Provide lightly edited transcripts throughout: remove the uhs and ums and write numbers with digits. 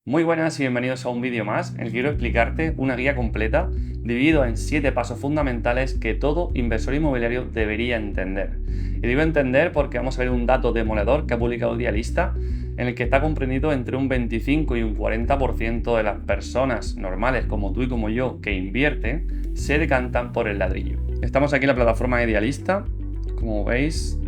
Muy buenas y bienvenidos a un vídeo más en el que quiero explicarte una guía completa dividido en 7 pasos fundamentales que todo inversor inmobiliario debería entender. Y digo entender porque vamos a ver un dato demoledor que ha publicado Idealista en el que está comprendido entre un 25 y un 40% de las personas normales como tú y como yo que invierten se decantan por el ladrillo. Estamos aquí en la plataforma Idealista, como veis.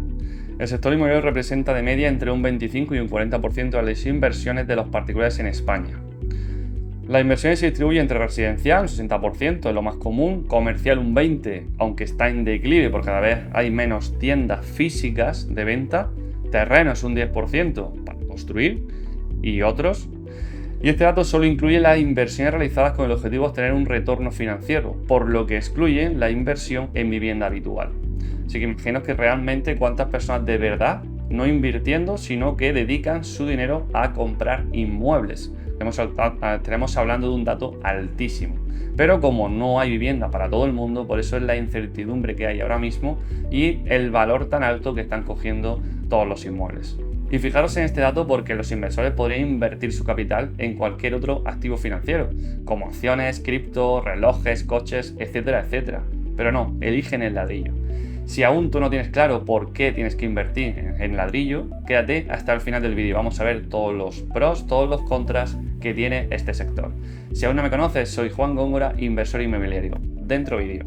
El sector inmobiliario representa de media entre un 25 y un 40% de las inversiones de los particulares en España. Las inversiones se distribuyen entre residencial, un 60%, es lo más común, comercial un 20%, aunque está en declive porque cada vez hay menos tiendas físicas de venta, terrenos un 10% para construir y otros. Y este dato solo incluye las inversiones realizadas con el objetivo de obtener un retorno financiero, por lo que excluye la inversión en vivienda habitual. Así que imagino que realmente cuántas personas de verdad no invirtiendo, sino que dedican su dinero a comprar inmuebles. Estaremos hablando de un dato altísimo. Pero como no hay vivienda para todo el mundo, por eso es la incertidumbre que hay ahora mismo y el valor tan alto que están cogiendo todos los inmuebles. Y fijaros en este dato porque los inversores podrían invertir su capital en cualquier otro activo financiero, como acciones, cripto, relojes, coches, etcétera, etcétera. Pero no, eligen el ladrillo. Si aún tú no tienes claro por qué tienes que invertir en ladrillo, quédate hasta el final del vídeo. Vamos a ver todos los pros, todos los contras que tiene este sector. Si aún no me conoces, soy Juan Góngora, inversor inmobiliario. Dentro vídeo.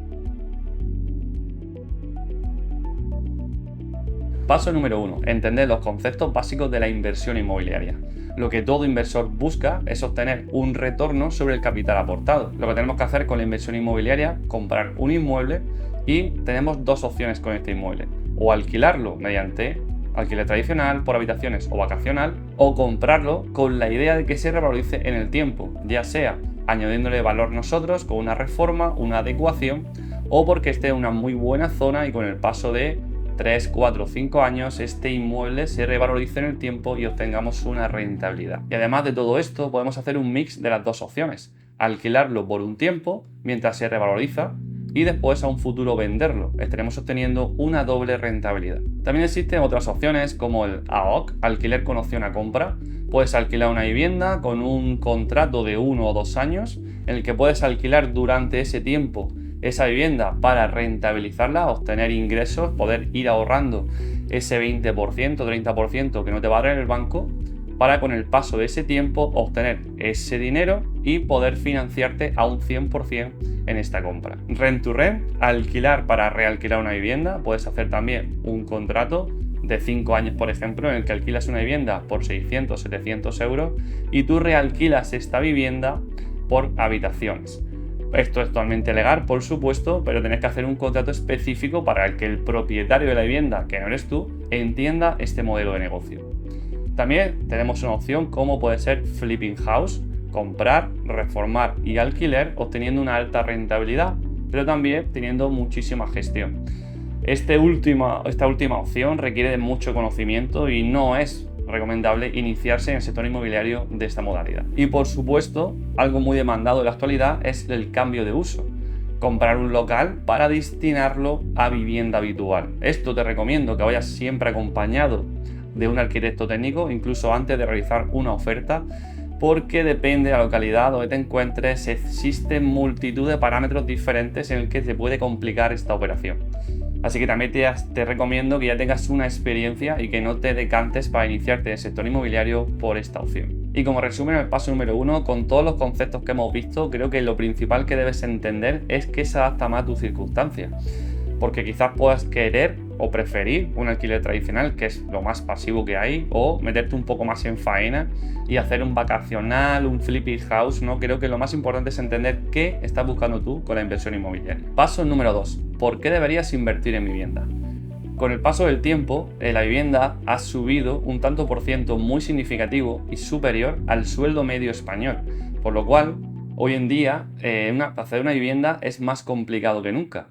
Paso número 1. Entender los conceptos básicos de la inversión inmobiliaria. Lo que todo inversor busca es obtener un retorno sobre el capital aportado. Lo que tenemos que hacer con la inversión inmobiliaria, comprar un inmueble y tenemos dos opciones con este inmueble. O alquilarlo mediante alquiler tradicional, por habitaciones o vacacional, o comprarlo con la idea de que se revalorice en el tiempo, ya sea añadiéndole valor nosotros con una reforma, una adecuación, o porque esté en una muy buena zona y con el paso de 3, 4, 5 años este inmueble se revalorice en el tiempo y obtengamos una rentabilidad. Y además de todo esto podemos hacer un mix de las dos opciones, alquilarlo por un tiempo mientras se revaloriza y después a un futuro venderlo. Estaremos obteniendo una doble rentabilidad. También existen otras opciones como el AOC, alquiler con opción a compra. Puedes alquilar una vivienda con un contrato de 1 o 2 años en el que puedes alquilar durante ese tiempo esa vivienda para rentabilizarla, obtener ingresos, poder ir ahorrando ese 20%, 30% que no te va a dar el banco para con el paso de ese tiempo obtener ese dinero y poder financiarte a un 100% en esta compra. Rent to rent, alquilar para realquilar una vivienda. Puedes hacer también un contrato de 5 años, por ejemplo, en el que alquilas una vivienda por 600, 700 euros y tú realquilas esta vivienda por habitaciones. Esto es totalmente legal, por supuesto, pero tenés que hacer un contrato específico para el que el propietario de la vivienda, que no eres tú, entienda este modelo de negocio. También tenemos una opción como puede ser flipping house, comprar, reformar y alquiler obteniendo una alta rentabilidad, pero también teniendo muchísima gestión. Esta última opción requiere de mucho conocimiento y no es recomendable iniciarse en el sector inmobiliario de esta modalidad. Y por supuesto, algo muy demandado en la actualidad es el cambio de uso. Comprar un local para destinarlo a vivienda habitual. Esto te recomiendo que vayas siempre acompañado de un arquitecto técnico, incluso antes de realizar una oferta, porque depende de la localidad donde te encuentres, existen multitud de parámetros diferentes en el que te puede complicar esta operación. Así que también te recomiendo que ya tengas una experiencia y que no te decantes para iniciarte en el sector inmobiliario por esta opción. Y como resumen, el paso número 1, con todos los conceptos que hemos visto, creo que lo principal que debes entender es que se adapta más a tus circunstancias. Porque quizás puedas querer o preferir un alquiler tradicional, que es lo más pasivo que hay, o meterte un poco más en faena y hacer un vacacional, un flipping house, ¿no? Creo que lo más importante es entender qué estás buscando tú con la inversión inmobiliaria. Paso número 2. ¿Por qué deberías invertir en vivienda? Con el paso del tiempo, la vivienda ha subido un tanto por ciento muy significativo y superior al sueldo medio español, por lo cual hoy en día hacer una vivienda es más complicado que nunca.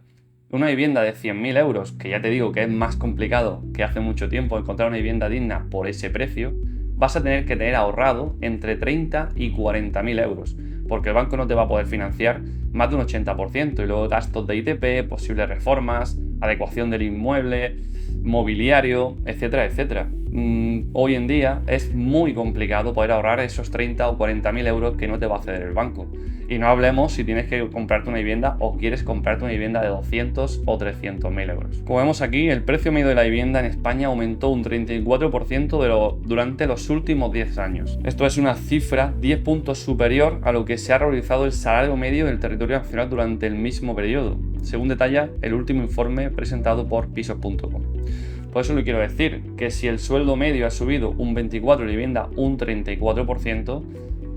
Una vivienda de 100.000 euros, que ya te digo que es más complicado que hace mucho tiempo encontrar una vivienda digna por ese precio, vas a tener que tener ahorrado entre 30 y 40.000 euros, porque el banco no te va a poder financiar más de un 80%, y luego gastos de ITP, posibles reformas, adecuación del inmueble, mobiliario, etcétera, etcétera. hoy en día es muy complicado poder ahorrar esos 30 o 40.000 euros que no te va a ceder el banco. Y no hablemos si tienes que comprarte una vivienda o quieres comprarte una vivienda de 200 o 300.000 euros. Como vemos aquí, el precio medio de la vivienda en España aumentó un 34% durante los últimos 10 años. Esto es una cifra 10 puntos superior a lo que se ha realizado el salario medio del territorio nacional durante el mismo periodo, según detalla el último informe presentado por pisos.com. Por eso le quiero decir que si el sueldo medio ha subido un 24% y la vivienda un 34%,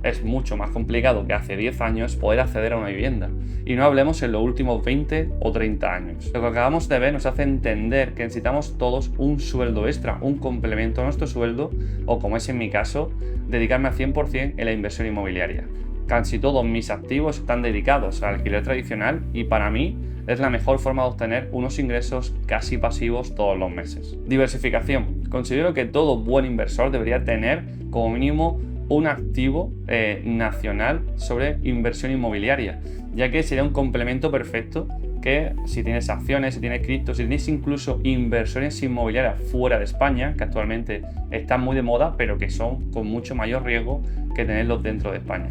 es mucho más complicado que hace 10 años poder acceder a una vivienda. Y no hablemos en los últimos 20 o 30 años. Lo que acabamos de ver nos hace entender que necesitamos todos un sueldo extra, un complemento a nuestro sueldo, o como es en mi caso, dedicarme al 100% en la inversión inmobiliaria. Casi todos mis activos están dedicados al alquiler tradicional y para mí es la mejor forma de obtener unos ingresos casi pasivos todos los meses. Diversificación. Considero que todo buen inversor debería tener como mínimo un activo nacional sobre inversión inmobiliaria, ya que sería un complemento perfecto que si tienes acciones, si tienes cripto, si tienes incluso inversiones inmobiliarias fuera de España, que actualmente están muy de moda, pero que son con mucho mayor riesgo que tenerlos dentro de España.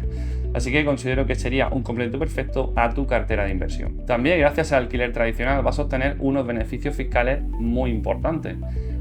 Así que considero que sería un complemento perfecto a tu cartera de inversión. También gracias al alquiler tradicional vas a obtener unos beneficios fiscales muy importantes.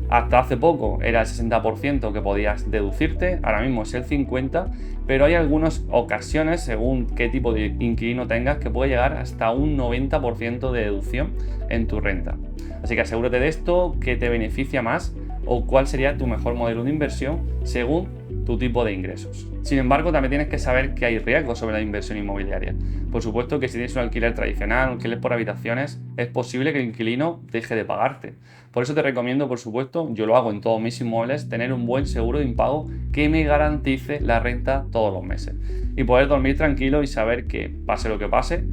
Hasta hace poco era el 60% que podías deducirte, ahora mismo es el 50%, pero hay algunas ocasiones, según qué tipo de inquilino tengas, que puede llegar hasta un 90% de deducción en tu renta. Así que asegúrate de esto, que te beneficia más o cuál sería tu mejor modelo de inversión según tu tipo de ingresos. Sin embargo, también tienes que saber que hay riesgos sobre la inversión inmobiliaria. Por supuesto que si tienes un alquiler tradicional, un alquiler por habitaciones, es posible que el inquilino deje de pagarte. Por eso te recomiendo, por supuesto, yo lo hago en todos mis inmuebles, tener un buen seguro de impago que me garantice la renta todos los meses. Y poder dormir tranquilo y saber que, pase lo que pase,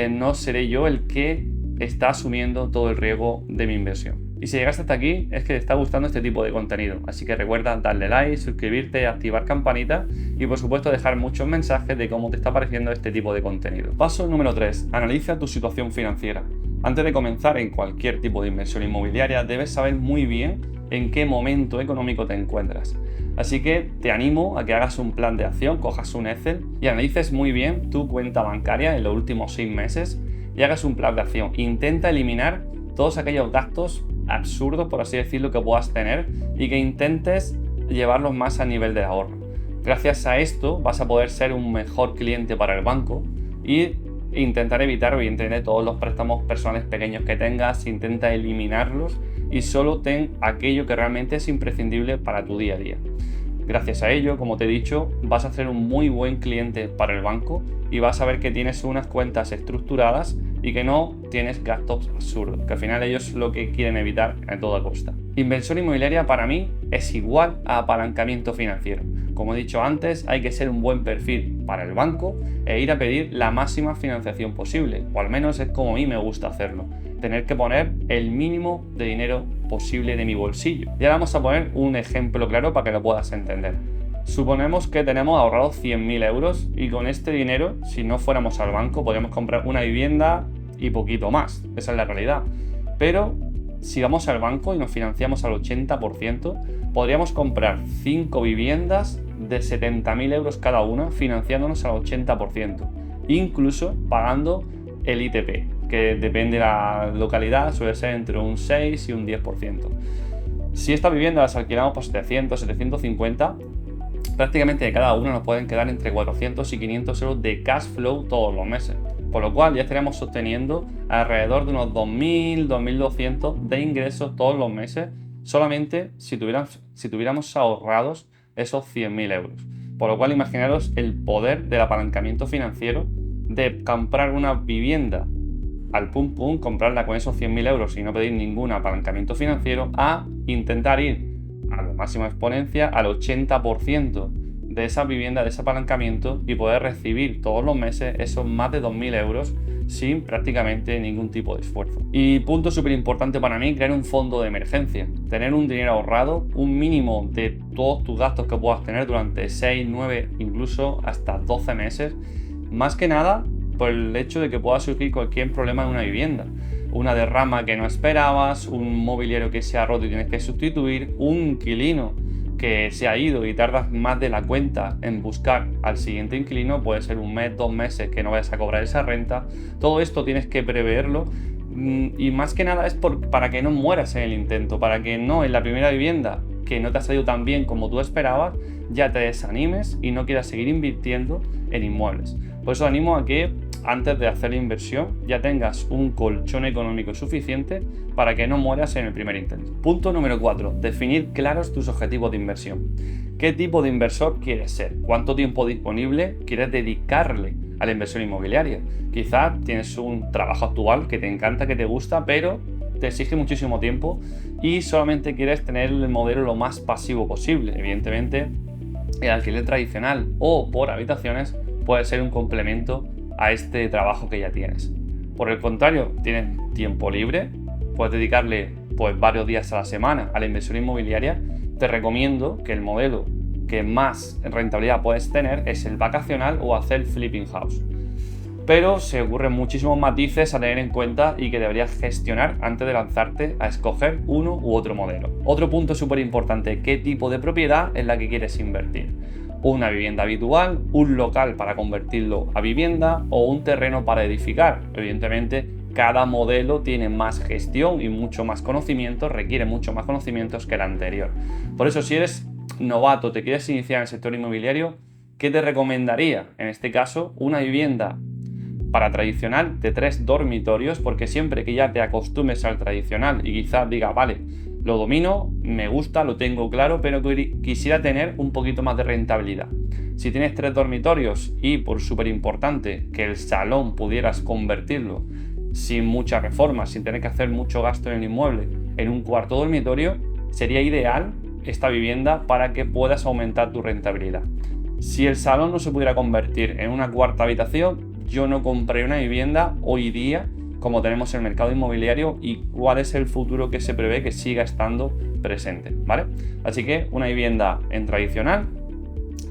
no seré yo el que está asumiendo todo el riesgo de mi inversión. Y si llegaste hasta aquí es que te está gustando este tipo de contenido, así que recuerda darle like, suscribirte, activar campanita y por supuesto dejar muchos mensajes de cómo te está pareciendo este tipo de contenido. Paso número 3. Analiza tu situación financiera. Antes de comenzar en cualquier tipo de inversión inmobiliaria debes saber muy bien en qué momento económico te encuentras. Así que te animo a que hagas un plan de acción, cojas un Excel y analices muy bien tu cuenta bancaria en los últimos 6 meses y hagas un plan de acción. Intenta eliminar todos aquellos gastos absurdos, por así decirlo, que puedas tener y que intentes llevarlos más a nivel de ahorro. Gracias a esto vas a poder ser un mejor cliente para el banco y intentar evitar, evidentemente, todos los préstamos personales pequeños que tengas. Intenta eliminarlos y solo ten aquello que realmente es imprescindible para tu día a día. Gracias a ello, como te he dicho, vas a ser un muy buen cliente para el banco y vas a ver que tienes unas cuentas estructuradas y que no tienes gastos absurdos, que al final ellos lo que quieren evitar a toda costa. Inversión inmobiliaria para mí es igual a apalancamiento financiero. Como he dicho antes, hay que ser un buen perfil para el banco e ir a pedir la máxima financiación posible, o al menos es como a mí me gusta hacerlo. Tener que poner el mínimo de dinero posible de mi bolsillo. Y ahora vamos a poner un ejemplo claro para que lo puedas entender. Suponemos que tenemos ahorrados 100.000 euros y con este dinero, si no fuéramos al banco, podríamos comprar una vivienda y poquito más. Esa es la realidad. Pero si vamos al banco y nos financiamos al 80%, podríamos comprar 5 viviendas de 70.000 euros cada una, financiándonos al 80%, incluso pagando el ITP, que depende de la localidad, suele ser entre un 6 y un 10%. Si esta vivienda las alquilamos por 700, 750, prácticamente de cada una nos pueden quedar entre 400 y 500 euros de cash flow todos los meses. Por lo cual ya estaríamos sosteniendo alrededor de unos 2.000, 2.200 de ingresos todos los meses, solamente si tuviéramos ahorrados esos 100.000 euros. Por lo cual imaginaros el poder del apalancamiento financiero de comprar una vivienda al pum pum, comprarla con esos 100.000 euros y no pedir ningún apalancamiento financiero, a intentar ir a la máxima exponencia al 80% de esa vivienda, de ese apalancamiento y poder recibir todos los meses esos más de 2.000 euros sin prácticamente ningún tipo de esfuerzo. Y punto súper importante para mí, crear un fondo de emergencia, tener un dinero ahorrado, un mínimo de todos tus gastos que puedas tener durante 6, 9, incluso hasta 12 meses, más que nada por el hecho de que pueda surgir cualquier problema en una vivienda. una derrama que no esperabas, un mobiliario que se ha roto y tienes que sustituir, un inquilino que se ha ido y tardas más de la cuenta en buscar al siguiente inquilino, puede ser un mes, 2 meses que no vayas a cobrar esa renta. Todo esto tienes que preverlo y más que nada es para que no mueras en el intento, para que no en la primera vivienda que no te ha salido tan bien como tú esperabas, ya te desanimes y no quieras seguir invirtiendo en inmuebles. Por eso animo a que antes de hacer la inversión ya tengas un colchón económico suficiente para que no mueras en el primer intento. Punto número 4. Definir claros tus objetivos de inversión. ¿Qué tipo de inversor quieres ser? ¿Cuánto tiempo disponible quieres dedicarle a la inversión inmobiliaria? Quizás tienes un trabajo actual que te encanta, que te gusta, pero te exige muchísimo tiempo y solamente quieres tener el modelo lo más pasivo posible. Evidentemente, el alquiler tradicional o por habitaciones puede ser un complemento a este trabajo que ya tienes. Por el contrario, tienes tiempo libre, puedes dedicarle pues varios días a la semana a la inversión inmobiliaria. Te recomiendo que el modelo que más rentabilidad puedes tener es el vacacional o hacer flipping house. Pero se ocurren muchísimos matices a tener en cuenta y que deberías gestionar antes de lanzarte a escoger uno u otro modelo. Otro punto súper importante, ¿qué tipo de propiedad es la que quieres invertir? Una vivienda habitual, un local para convertirlo a vivienda o un terreno para edificar. Evidentemente, cada modelo tiene más gestión y mucho más conocimiento, requiere mucho más conocimientos que el anterior. Por eso, si eres novato, te quieres iniciar en el sector inmobiliario, ¿qué te recomendaría? En este caso, una vivienda para tradicional de 3 dormitorios, porque siempre que ya te acostumbres al tradicional y quizás digas, vale, lo domino, me gusta, lo tengo claro, pero quisiera tener un poquito más de rentabilidad. Si tienes 3 dormitorios y, por súper importante, que el salón pudieras convertirlo sin muchas reformas, sin tener que hacer mucho gasto en el inmueble, en un cuarto dormitorio, sería ideal esta vivienda para que puedas aumentar tu rentabilidad. Si el salón no se pudiera convertir en una cuarta habitación, yo no compré una vivienda hoy día como tenemos el mercado inmobiliario y cuál es el futuro que se prevé que siga estando presente, ¿vale? Así que una vivienda en tradicional,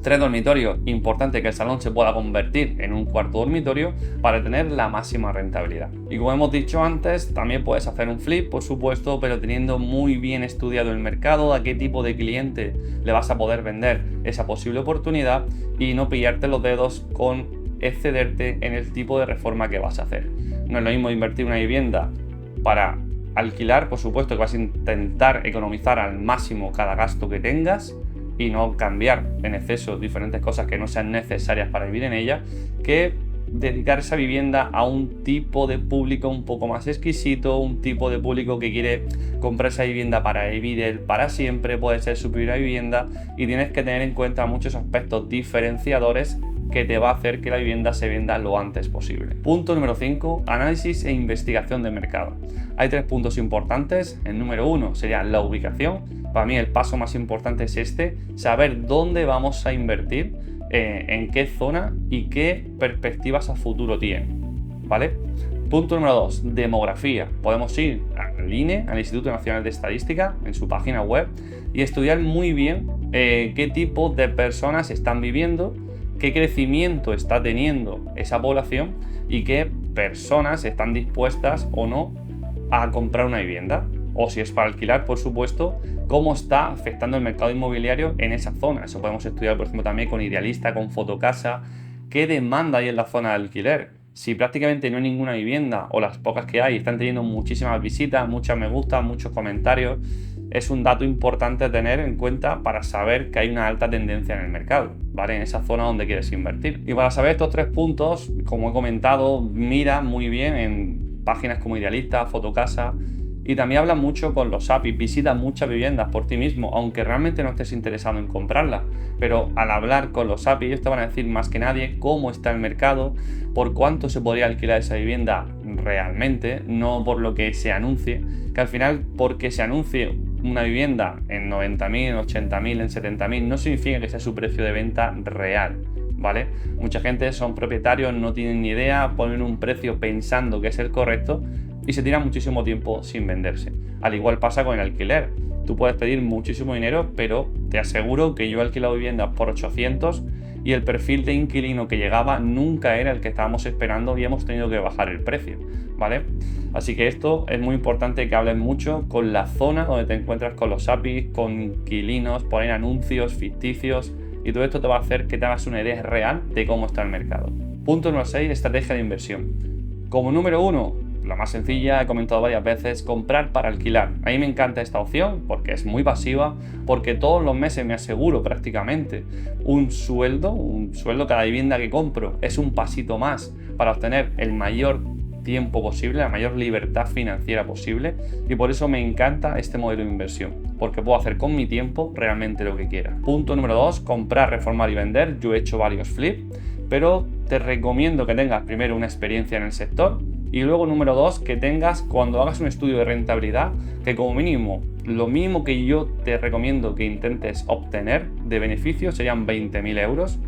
3 dormitorios, importante que el salón se pueda convertir en un cuarto dormitorio para tener la máxima rentabilidad. Y como hemos dicho antes, también puedes hacer un flip, por supuesto, pero teniendo muy bien estudiado el mercado, a qué tipo de cliente le vas a poder vender esa posible oportunidad y no pillarte los dedos con excederte en el tipo de reforma que vas a hacer. No es lo mismo invertir en una vivienda para alquilar, por supuesto que vas a intentar economizar al máximo cada gasto que tengas y no cambiar en exceso diferentes cosas que no sean necesarias para vivir en ella, que dedicar esa vivienda a un tipo de público un poco más exquisito, un tipo de público que quiere comprar esa vivienda para vivir para siempre, puede ser su primera vivienda y tienes que tener en cuenta muchos aspectos diferenciadores que te va a hacer que la vivienda se venda lo antes posible. Punto número 5, análisis e investigación de mercado. Hay 3 puntos importantes. El número 1 sería la ubicación. Para mí el paso más importante es saber dónde vamos a invertir, en qué zona y qué perspectivas a futuro tiene, ¿vale? Punto número 2, demografía. Podemos ir al INE, al Instituto Nacional de Estadística, en su página web y estudiar muy bien qué tipo de personas están viviendo, qué crecimiento está teniendo esa población y qué personas están dispuestas o no a comprar una vivienda. O si es para alquilar, por supuesto, cómo está afectando el mercado inmobiliario en esa zona. Eso podemos estudiar, por ejemplo, también con Idealista, con Fotocasa, qué demanda hay en la zona de alquiler. Si prácticamente no hay ninguna vivienda o las pocas que hay están teniendo muchísimas visitas, muchas me gustan, muchos comentarios, es un dato importante a tener en cuenta para saber que hay una alta tendencia en el mercado, ¿vale? En esa zona donde quieres invertir. Y para saber estos 3 puntos, como he comentado, mira muy bien en páginas como Idealista, Fotocasa, y también habla mucho con los APIs, visita muchas viviendas por ti mismo, aunque realmente no estés interesado en comprarlas. Pero al hablar con los APIs, ellos te van a decir más que nadie cómo está el mercado, por cuánto se podría alquilar esa vivienda realmente, no por lo que se anuncie, que al final, porque se anuncie una vivienda en 90.000, en 80.000, en 70.000, no significa que sea su precio de venta real, ¿vale? Mucha gente son propietarios, no tienen ni idea, ponen un precio pensando que es el correcto y se tira muchísimo tiempo sin venderse. Al igual pasa con el alquiler. Tú puedes pedir muchísimo dinero, pero te aseguro que yo he alquilado viviendas por 800 y el perfil de inquilino que llegaba nunca era el que estábamos esperando y hemos tenido que bajar el precio, ¿vale? Así que esto es muy importante que hables mucho con la zona donde te encuentras con los APIs, con inquilinos, poner anuncios ficticios y todo esto te va a hacer que te hagas una idea real de cómo está el mercado. Punto número 6, estrategia de inversión. Como número 1, la más sencilla, he comentado varias veces, comprar para alquilar. A mí me encanta esta opción porque es muy pasiva, porque todos los meses me aseguro prácticamente un sueldo cada vivienda que compro es un pasito más para obtener el mayor tiempo posible, la mayor libertad financiera posible, y por eso me encanta este modelo de inversión, porque puedo hacer con mi tiempo realmente lo que quiera. Punto número 2, comprar, reformar y vender. Yo he hecho varios flips, pero te recomiendo que tengas primero una experiencia en el sector y luego número 2, que tengas, cuando hagas un estudio de rentabilidad, que como mínimo, lo mínimo que yo te recomiendo que intentes obtener de beneficios serían 20.000 euros,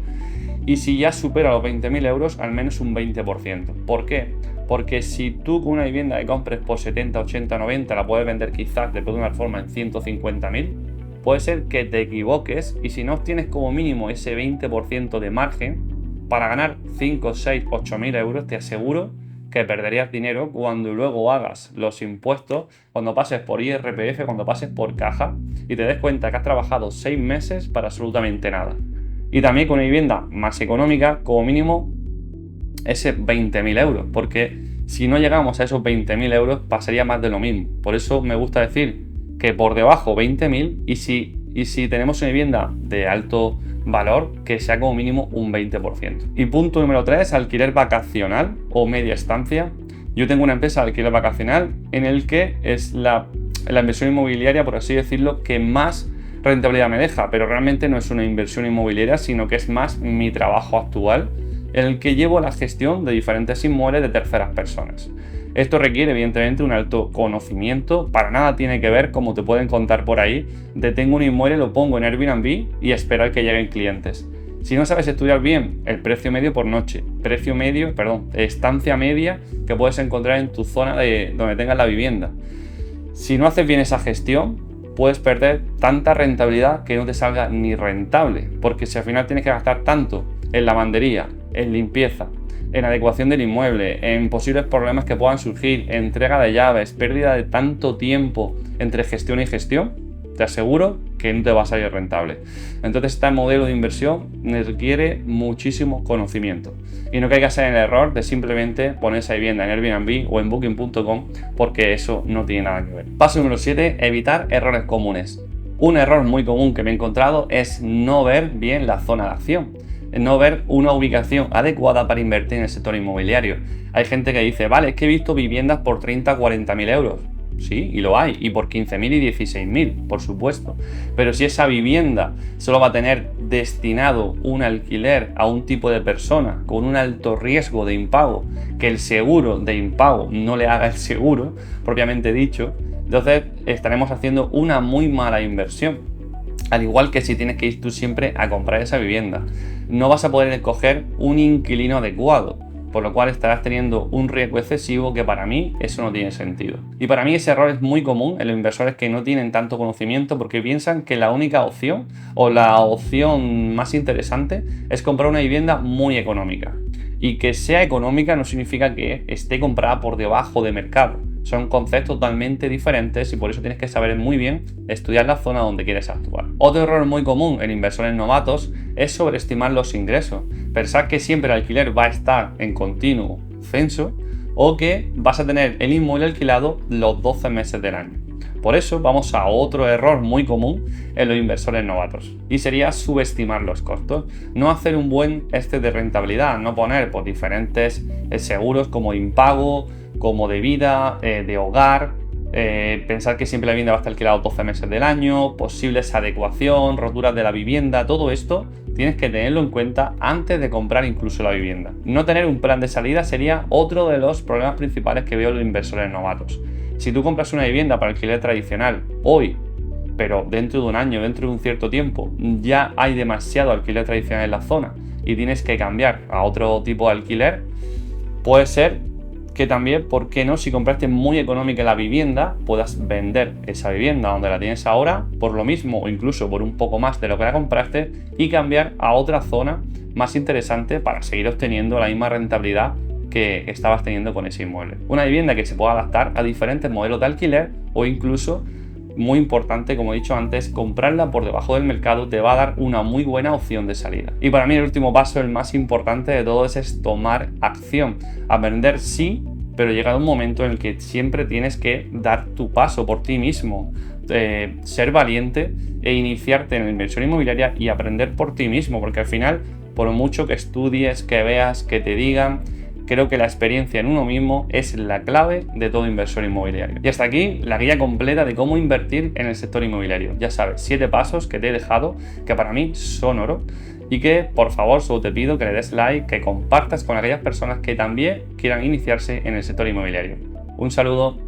y si ya supera los 20.000 euros, al menos un 20%. ¿Por qué? Porque si tú con una vivienda que compres por 70, 80, 90 la puedes vender quizás de una forma en 150.000, puede ser que te equivoques y si no obtienes como mínimo ese 20% de margen para ganar 5, 6, 8.000 euros, te aseguro que perderías dinero cuando luego hagas los impuestos, cuando pases por IRPF, cuando pases por caja y te des cuenta que has trabajado 6 meses para absolutamente nada. Y también con una vivienda más económica, como mínimo ese 20.000 euros, porque si no llegamos a esos 20.000 euros pasaría más de lo mismo. Por eso me gusta decir que por debajo 20.000 y si tenemos una vivienda de alto valor, que sea como mínimo un 20%. Y punto número 3, alquiler vacacional o media estancia. Yo tengo una empresa de alquiler vacacional en el que es la inversión inmobiliaria, por así decirlo, que más rentabilidad me deja, pero realmente no es una inversión inmobiliaria, sino que es más mi trabajo actual, en el que llevo la gestión de diferentes inmuebles de terceras personas. Esto requiere evidentemente un alto conocimiento, para nada tiene que ver, como te pueden contar por ahí, de tengo un inmueble, lo pongo en Airbnb y esperar que lleguen clientes. Si no sabes estudiar bien el precio medio por noche, estancia media que puedes encontrar en tu zona de donde tengas la vivienda. Si no haces bien esa gestión, puedes perder tanta rentabilidad que no te salga ni rentable, porque si al final tienes que gastar tanto en lavandería, en limpieza, en adecuación del inmueble, en posibles problemas que puedan surgir, entrega de llaves, pérdida de tanto tiempo entre gestión y gestión, te aseguro que no te va a salir rentable. Entonces este modelo de inversión requiere muchísimo conocimiento y no caigas en el error de simplemente poner esa vivienda en Airbnb o en Booking.com, porque eso no tiene nada que ver. Paso número 7, evitar errores comunes. Un error muy común que me he encontrado es no ver bien la zona de acción, no ver una ubicación adecuada para invertir en el sector inmobiliario. Hay gente que dice, vale, es que he visto viviendas por 30, 40.000 euros. Sí, y lo hay, y por 15.000 y 16.000, por supuesto. Pero si esa vivienda solo va a tener destinado un alquiler a un tipo de persona con un alto riesgo de impago, que el seguro de impago no le haga el seguro, propiamente dicho, entonces estaremos haciendo una muy mala inversión. Al igual que si tienes que ir tú siempre a comprar esa vivienda, no vas a poder escoger un inquilino adecuado, por lo cual estarás teniendo un riesgo excesivo que para mí eso no tiene sentido. Y para mí ese error es muy común en los inversores que no tienen tanto conocimiento, porque piensan que la única opción o la opción más interesante es comprar una vivienda muy económica. Y que sea económica no significa que esté comprada por debajo de mercado. Son conceptos totalmente diferentes y por eso tienes que saber muy bien estudiar la zona donde quieres actuar. Otro error muy común en inversores novatos es sobreestimar los ingresos. Pensar que siempre el alquiler va a estar en continuo censo o que vas a tener el inmueble alquilado los 12 meses del año. Por eso vamos a otro error muy común en los inversores novatos y sería subestimar los costos. No hacer un buen de rentabilidad, no poner por diferentes seguros como impago, como de vida, de hogar, pensar que siempre la vivienda va a estar alquilada 12 meses del año, posibles adecuación, roturas de la vivienda, todo esto tienes que tenerlo en cuenta antes de comprar incluso la vivienda. No tener un plan de salida sería otro de los problemas principales que veo en los inversores novatos. Si tú compras una vivienda para alquiler tradicional hoy, pero dentro de un año, dentro de un cierto tiempo, ya hay demasiado alquiler tradicional en la zona y tienes que cambiar a otro tipo de alquiler, puede ser que también, ¿por qué no? Si compraste muy económica la vivienda, puedas vender esa vivienda donde la tienes ahora por lo mismo o incluso por un poco más de lo que la compraste y cambiar a otra zona más interesante para seguir obteniendo la misma rentabilidad que estabas teniendo con ese inmueble. Una vivienda que se pueda adaptar a diferentes modelos de alquiler o incluso, muy importante, como he dicho antes, comprarla por debajo del mercado te va a dar una muy buena opción de salida. Y para mí el último paso, el más importante de todos, es tomar acción. Aprender sí, pero llega un momento en el que siempre tienes que dar tu paso por ti mismo, ser valiente e iniciarte en la inversión inmobiliaria y aprender por ti mismo, porque al final, por mucho que estudies, que veas, que te digan, creo que la experiencia en uno mismo es la clave de todo inversor inmobiliario. Y hasta aquí la guía completa de cómo invertir en el sector inmobiliario. Ya sabes, 7 pasos que te he dejado, que para mí son oro, y que por favor solo te pido que le des like, que compartas con aquellas personas que también quieran iniciarse en el sector inmobiliario. Un saludo.